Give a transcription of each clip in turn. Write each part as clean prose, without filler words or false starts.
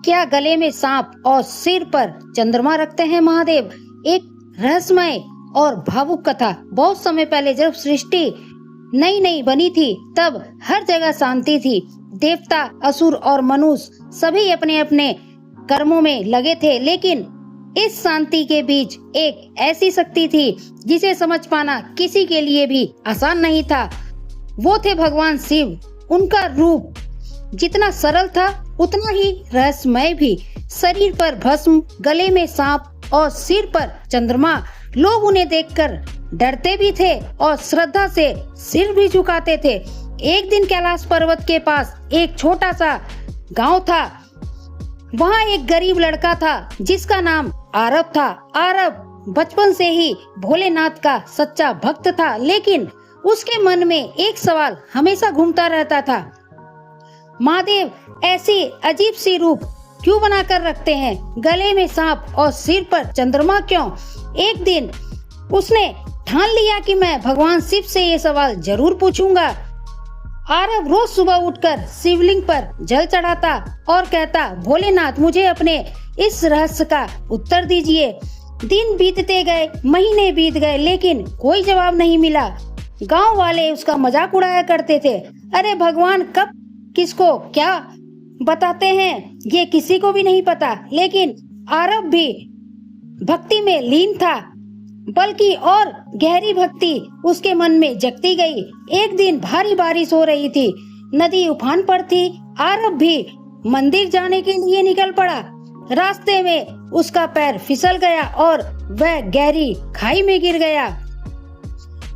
क्या गले में सांप और सिर पर चंद्रमा रखते हैं महादेव? एक रहस्यमय और भावुक कथा। बहुत समय पहले जब सृष्टि नई नई बनी थी तब हर जगह शांति थी। देवता, असुर और मनुष्य सभी अपने अपने कर्मों में लगे थे, लेकिन इस शांति के बीच एक ऐसी शक्ति थी जिसे समझ पाना किसी के लिए भी आसान नहीं था। वो थे भगवान शिव। उनका रूप जितना सरल था उतना ही रहस्यमय भी। शरीर पर भस्म, गले में सांप और सिर पर चंद्रमा। लोग उन्हें देखकर डरते भी थे और श्रद्धा से सिर भी झुकाते थे। एक दिन कैलाश पर्वत के पास एक छोटा सा गांव था। वहाँ एक गरीब लड़का था जिसका नाम आरव था। आरव बचपन से ही भोलेनाथ का सच्चा भक्त था, लेकिन उसके मन में एक सवाल हमेशा घूमता रहता था। महादेव ऐसी अजीब सी रूप क्यों बनाकर रखते हैं? गले में सांप और सिर पर चंद्रमा क्यों? एक दिन उसने ठान लिया कि मैं भगवान शिव से ये सवाल जरूर पूछूंगा। आरव रोज सुबह उठकर शिवलिंग पर जल चढ़ाता और कहता, भोलेनाथ मुझे अपने इस रहस्य का उत्तर दीजिए। दिन बीतते गए, महीने बीत गए, लेकिन कोई जवाब नहीं मिला। गांव वाले उसका मजाक उड़ाया करते थे। अरे भगवान कब किसको क्या बताते हैं ये किसी को भी नहीं पता। लेकिन आरव भी भक्ति में लीन था, बल्कि और गहरी भक्ति उसके मन में जगती गई। एक दिन भारी बारिश हो रही थी, नदी उफान पर थी। आरव भी मंदिर जाने के लिए निकल पड़ा। रास्ते में उसका पैर फिसल गया और वह गहरी खाई में गिर गया।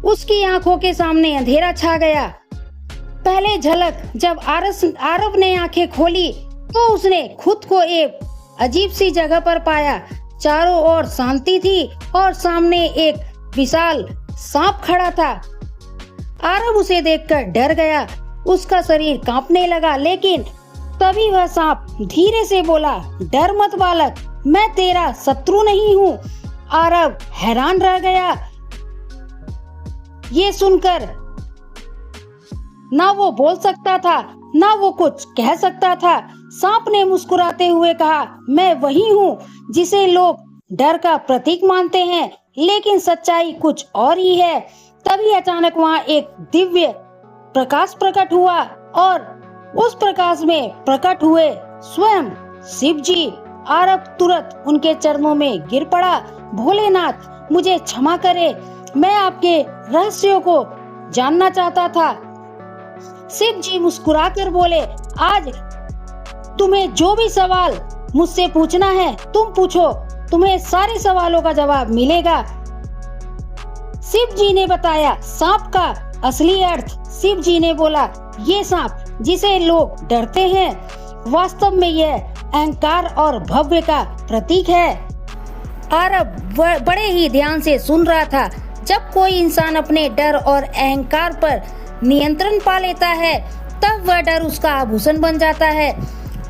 उसकी आंखों के सामने अंधेरा छा गया। पहले झलक जब आरव ने आंखें खोली तो उसने खुद को एक अजीब सी जगह पर पाया। चारों ओर शांति थी और सामने एक विशाल सांप खड़ा था। आरव उसे देखकर डर गया। उसका शरीर कांपने लगा, लेकिन तभी वह सांप धीरे से बोला, डर मत बालक, मैं तेरा शत्रु नहीं हूँ। आरव हैरान रह गया। ये सुनकर ना वो बोल सकता था ना वो कुछ कह सकता था। सांप ने मुस्कुराते हुए कहा, मैं वही हूँ जिसे लोग डर का प्रतीक मानते हैं, लेकिन सच्चाई कुछ और ही है। तभी अचानक वहाँ एक दिव्य प्रकाश प्रकट हुआ और उस प्रकाश में प्रकट हुए स्वयं शिव जी। आरव तुरंत उनके चरणों में गिर पड़ा। भोलेनाथ मुझे क्षमा करे, मैं आपके रहस्यों को जानना चाहता था। शिव जी मुस्कुराकर बोले, आज तुम्हें जो भी सवाल मुझसे पूछना है तुम पूछो, तुम्हें सारे सवालों का जवाब मिलेगा। शिव जी ने बताया सांप का असली अर्थ। शिव जी ने बोला, ये सांप जिसे लोग डरते हैं, वास्तव में यह अहंकार और भव्य का प्रतीक है। आरव बड़े ही ध्यान से सुन रहा था। जब कोई इंसान अपने डर और अहंकार पर नियंत्रण पा लेता है तब वह डर उसका आभूषण बन जाता है।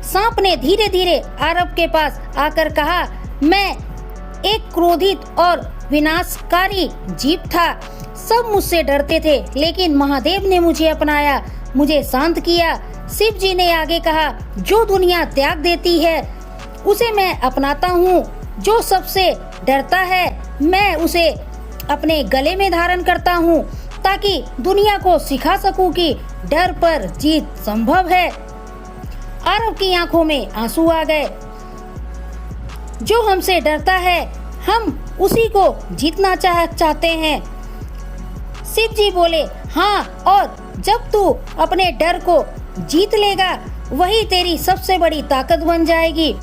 सांप ने धीरे धीरे आरव के पास आकर कहा, मैं एक क्रोधित और विनाशकारी जीव था। सब मुझसे डरते थे, लेकिन महादेव ने मुझे अपनाया, मुझे शांत किया। शिव जी ने आगे कहा, जो दुनिया त्याग देती है उसे मैं अपनाता हूँ। जो सबसे डरता है मैं उसे अपने गले में धारण करता हूँ, ताकि दुनिया को सिखा सकूं कि डर पर जीत संभव है। आरव की आंखों में आंसू आ गए। जो हमसे डरता है हम उसी को जीतना चाहते हैं। शिव जी बोले, हाँ, और जब तू अपने डर को जीत लेगा वही तेरी सबसे बड़ी ताकत बन जाएगी।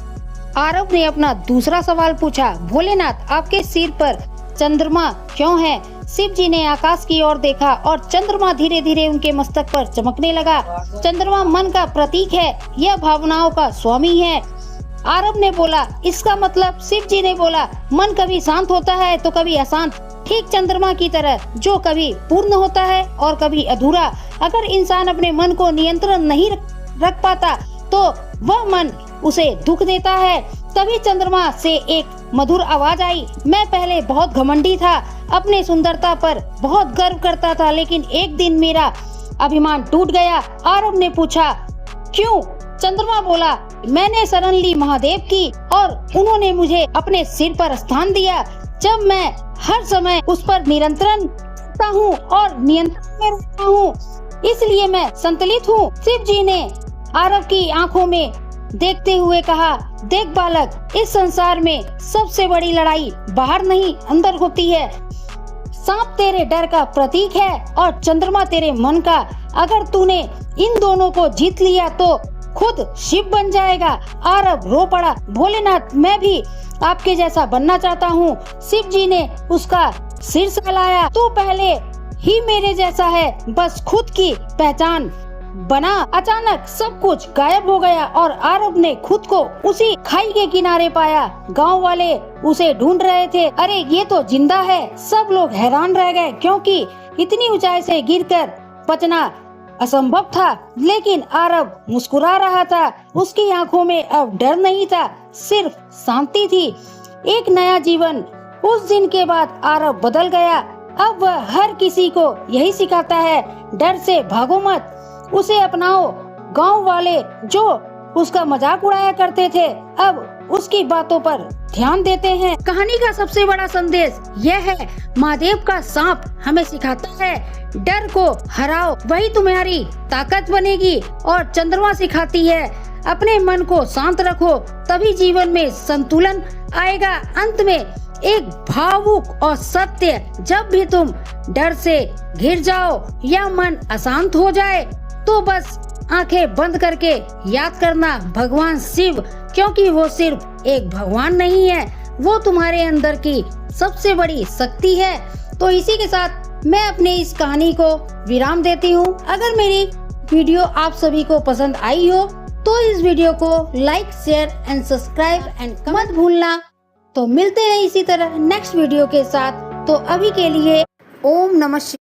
आरव ने अपना दूसरा सवाल पूछा, भोलेनाथ आपके सिर पर चंद्रमा क्यों है? शिव जी ने आकाश की ओर देखा और चंद्रमा धीरे धीरे उनके मस्तक पर चमकने लगा। चंद्रमा मन का प्रतीक है, यह भावनाओं का स्वामी है। आरव ने बोला, इसका मतलब? शिव जी ने बोला, मन कभी शांत होता है तो कभी अशांत, ठीक चंद्रमा की तरह, जो कभी पूर्ण होता है और कभी अधूरा। अगर इंसान अपने मन को नियंत्रण नहीं रख पाता तो वह मन उसे दुख देता है। तभी चंद्रमा से एक मधुर आवाज आई, मैं पहले बहुत घमंडी था, अपने सुंदरता पर बहुत गर्व करता था, लेकिन एक दिन मेरा अभिमान टूट गया। आरव ने पूछा, क्यों? चंद्रमा बोला, मैंने शरण ली महादेव की और उन्होंने मुझे अपने सिर पर स्थान दिया। जब मैं हर समय उस पर नियंत्रण करता हूँ और नियंत्रण में रहता हूँ, इसलिए मैं संतुलित हूँ। शिव जी ने आरव की आंखों में देखते हुए कहा, देख बालक, इस संसार में सबसे बड़ी लड़ाई बाहर नहीं अंदर होती है। सांप तेरे डर का प्रतीक है और चंद्रमा तेरे मन का। अगर तूने इन दोनों को जीत लिया तो खुद शिव बन जाएगा। आरव रो पड़ा, भोलेनाथ, मैं भी आपके जैसा बनना चाहता हूँ। शिव जी ने उसका सिर सहलाया, तू पहले ही मेरे जैसा है, बस खुद की पहचान बना। अचानक सब कुछ गायब हो गया और आरव ने खुद को उसी खाई के किनारे पाया। गांव वाले उसे ढूंढ रहे थे। अरे ये तो जिंदा है। सब लोग हैरान रह गए क्योंकि इतनी ऊंचाई से गिरकर बचना असंभव था। लेकिन आरव मुस्कुरा रहा था। उसकी आंखों में अब डर नहीं था, सिर्फ शांति थी। एक नया जीवन। उस दिन के बाद आरव बदल गया। अब वह हर किसी को यही सिखाता है, डर से भागो मत, उसे अपनाओ। गांव वाले जो उसका मजाक उड़ाया करते थे, अब उसकी बातों पर ध्यान देते हैं। कहानी का सबसे बड़ा संदेश यह है, महादेव का सांप हमें सिखाता है, डर को हराओ, वही तुम्हारी ताकत बनेगी। और चंद्रमा सिखाती है, अपने मन को शांत रखो, तभी जीवन में संतुलन आएगा। अंत में एक भावुक और सत्य, जब भी तुम डर से घिर जाओ या मन अशांत हो जाए तो बस आंखें बंद करके याद करना भगवान शिव, क्योंकि वो सिर्फ एक भगवान नहीं है, वो तुम्हारे अंदर की सबसे बड़ी शक्ति है। तो इसी के साथ मैं अपने इस कहानी को विराम देती हूँ। अगर मेरी वीडियो आप सभी को पसंद आई हो तो इस वीडियो को like, share and subscribe and मत भूलना। तो मिलते हैं इसी तरह नेक्स्ट वीडियो के साथ। तो अभी के लिए ओम नमः शिवाय।